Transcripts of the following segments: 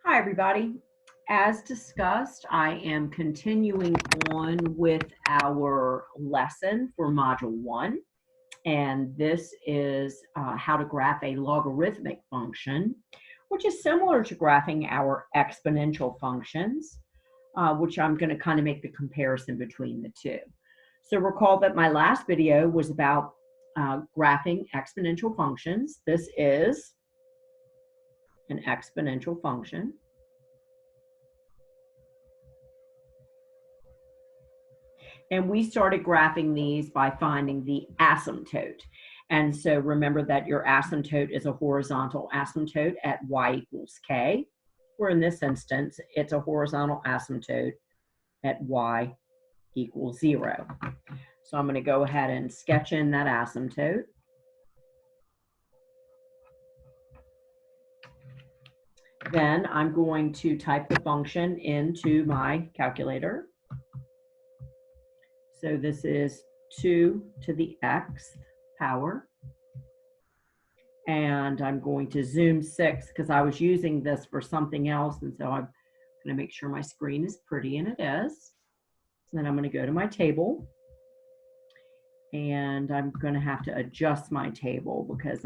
Hi, everybody. As discussed, I am continuing on with our lesson for Module 1, and this is how to graph a logarithmic function, which is similar to graphing our exponential functions, which I'm going to kind of make the comparison between the two. So recall that my last video was about graphing exponential functions. This is an exponential function. And we started graphing these by finding the asymptote. And so remember that your asymptote is a horizontal asymptote at y equals k, where in this instance, it's a horizontal asymptote at y equals 0. So I'm going to go ahead and sketch in that asymptote. Then I'm going to type the function into my calculator. So this is 2 to the x power. And I'm going to zoom 6 because I was using this for something else. And so I'm going to make sure my screen is pretty, and it is. So then I'm going to go to my table. And I'm going to have to adjust my table because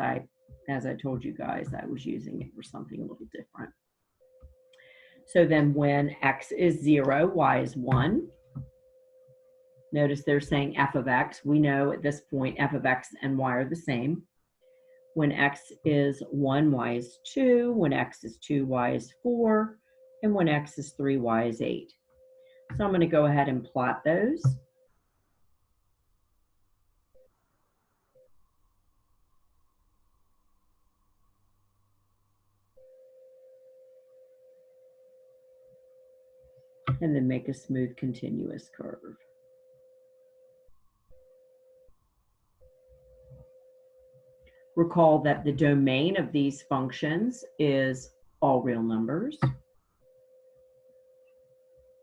as I told you guys, I was using it for something a little different. So then when x is 0, y is 1. Notice they're saying f of x. We know at this point f of x and y are the same. When x is 1, y is 2. When x is 2, y is 4. And when x is 3, y is 8. So I'm going to go ahead and plot those. And then make a smooth continuous curve. Recall that the domain of these functions is all real numbers.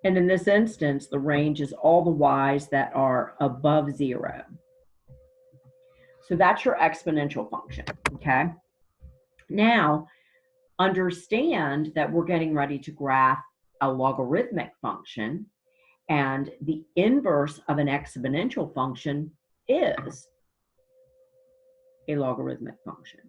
And in this instance, the range is all the y's that are above 0. So that's your exponential function, okay? Now, understand that we're getting ready to graph a logarithmic function, and the inverse of an exponential function is a logarithmic function.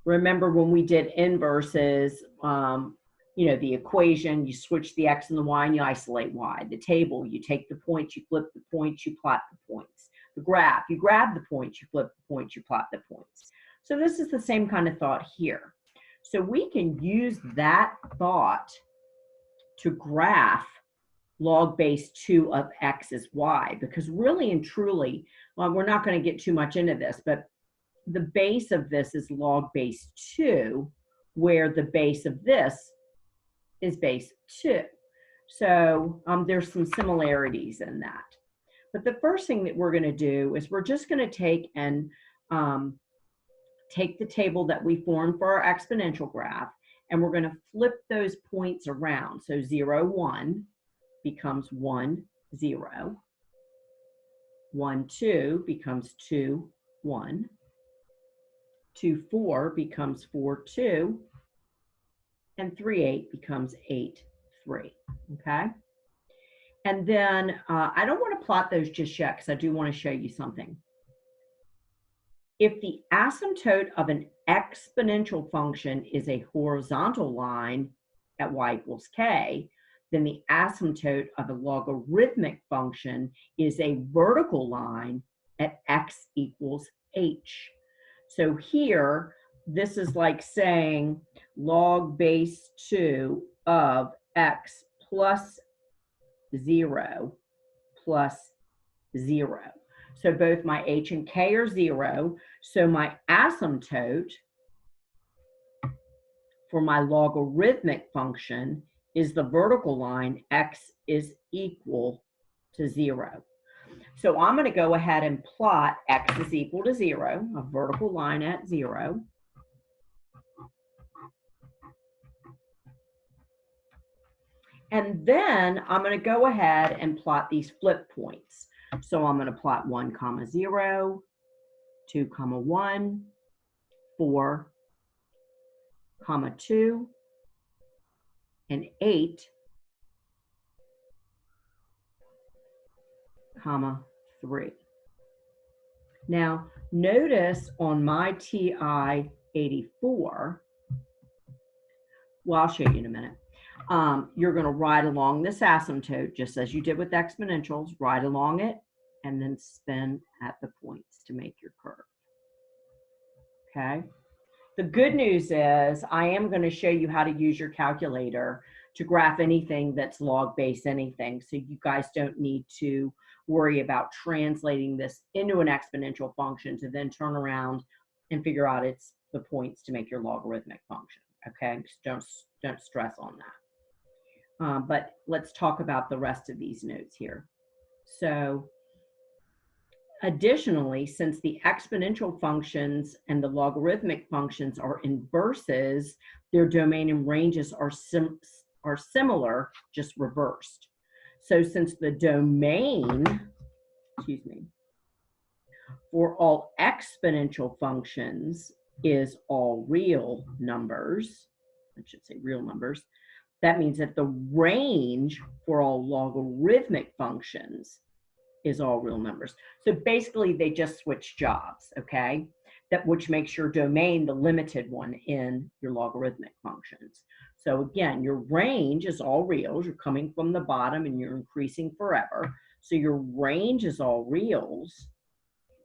Remember when we did inverses, the equation, you switch the x and the y and you isolate y. The table, you take the points, you flip the points, you plot the points. The graph, you grab the points, you flip the points, you plot the points. So this is the same kind of thought here. So we can use that thought to graph log base 2 of x is y, because really and truly, we're not going to get too much into this, but the base of this is log base 2, where the base of this is base 2. So there's some similarities in that. But the first thing that we're going to do is we're just going to take and take the table that we formed for our exponential graph, and we're going to flip those points around. So 0, 1 becomes 1, 0. 1, 2 becomes 2, 1. 2, 4 becomes 4, 2. And 3, 8 becomes 8, 3. Okay? And then I don't want to plot those just yet because I do want to show you something. If the asymptote of an exponential function is a horizontal line at y equals k, then the asymptote of a logarithmic function is a vertical line at x equals h. So here, this is like saying log base 2 of x plus 0 plus 0. So both my h and k are 0. So my asymptote for my logarithmic function is the vertical line x is equal to 0. So I'm going to go ahead and plot x is equal to 0, a vertical line at 0. And then I'm going to go ahead and plot these flip points. So I'm going to plot 1, 0, 2, 1, 4, 2, and 8, comma 3. Now, notice on my TI 84, well, I'll show you in a minute. You're going to ride along this asymptote, just as you did with exponentials, ride along it, and then spin at the points to make your curve. Okay? The good news is I am going to show you how to use your calculator to graph anything that's log-based anything, so you guys don't need to worry about translating this into an exponential function to then turn around and figure out it's the points to make your logarithmic function. Okay, just don't stress on that. But let's talk about the rest of these notes here. So additionally, since the exponential functions and the logarithmic functions are inverses, their domain and ranges are similar, just reversed. So since the domain, for all exponential functions is all real numbers, I should say real numbers, that means that the range for all logarithmic functions is all real numbers. So basically they just switch jobs, okay? Which makes your domain the limited one in your logarithmic functions. So again, your range is all reals. You're coming from the bottom and you're increasing forever. So your range is all reals,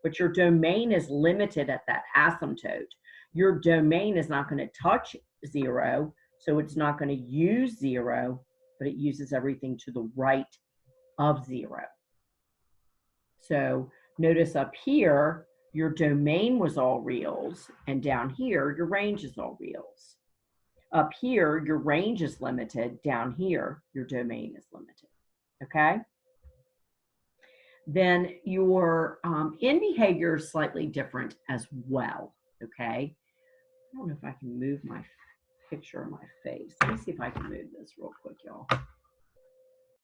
but your domain is limited at that asymptote. Your domain is not going to touch 0, so it's not going to use 0, but it uses everything to the right of 0. So notice up here, your domain was all reals, and down here, your range is all reals. Up here, your range is limited. Down here, your domain is limited, okay? Then your end behavior is slightly different as well, okay? I don't know if I can move my picture of my face. Let me see if I can move this real quick, y'all.